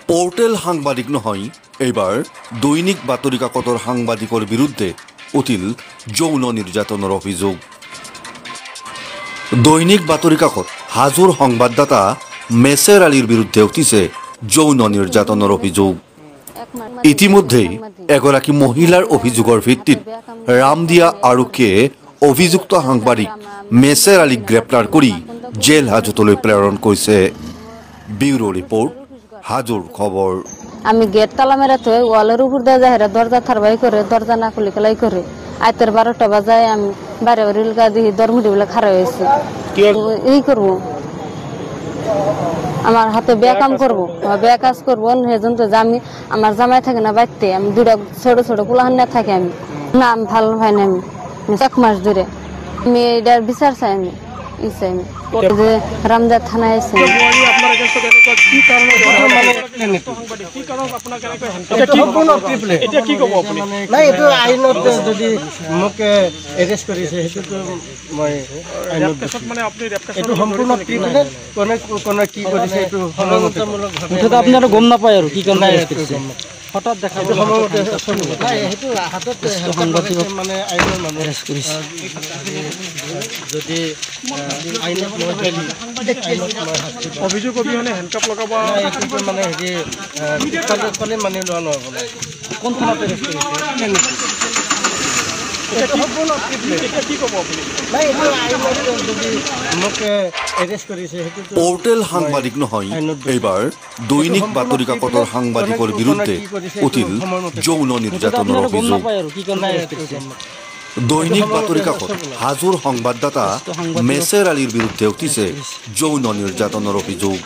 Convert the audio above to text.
Portal সাংবাদিক নহয়, এইবাৰ দৈনিক বাতৰি কাকতৰ সাংবাদিকৰ বিৰুদ্ধে উঠিল যৌন নিৰ্যাতনৰ অভিযোগ। দৈনিক বাতৰি কাকত হাজোৰ সংবাদদাতা মেছেৰ আলীৰ বিৰুদ্ধে উঠিছে যৌন নিৰ্যাতনৰ অভিযোগ। ইতিমধ্যেই এগৰাকী মহিলাৰ অভিযোগৰ ভিত্তিত ৰামদিয়া আৰক্ষীয়ে অভিযুক্ত সাংবাদিক মেছেৰ আলীক গ্ৰেপ্তাৰ কৰি জেল হাজতলৈ প্ৰেৰণ কৰিছে। ব্যুৰো ৰিপৰ্ট, হাজোর খবর। আমি গেট তালা মেরা তো ওয়ালের উপর দিয়ে যাই দরজা থারবাই করে দরজা না খুলে খেলাই করে আইতের 12টা বাজায় আমি বাইরে রিলগা দিয়ে দরমুডি বলে খারা হয়েছে এই করবো আমার হাতে ব্যাকাম করবো ব্যাকাজ করবো সেজন তো আমি আমার জামাই থাকে না বাইতে আমি দুটা ছোট ছোট পোলাহান না থাকে আমি না আমি ভালো হয় না আমি 1 মাস ধরে আমি এটার বিচার চাই আমি রামদিয়া থানায় আছে আপনারা গম না পায় আর কি কারণে হঠাৎ দেখা মানে আইনের মানুষ যদি অভিযোগ অবিহনে হেণ্ডকাপ লগাব মানে হেৰি মানি লোৱা নহ'ব কোন থানাত এৰেষ্ট কৰিছে? পোৰ্টেল সাংবাদিক নহয়, এইবাৰ দৈনিক বাতৰি কাকতৰ সাংবাদিকৰ বিৰুদ্ধে উঠিল যৌন নিৰ্যাতনৰ অভিযোগ। দৈনিক বাতৰি কাকত হাজোৰ সংবাদদাতা মেছেৰ আলীৰ বিৰুদ্ধে উঠিছে যৌন নিৰ্যাতনৰ অভিযোগ।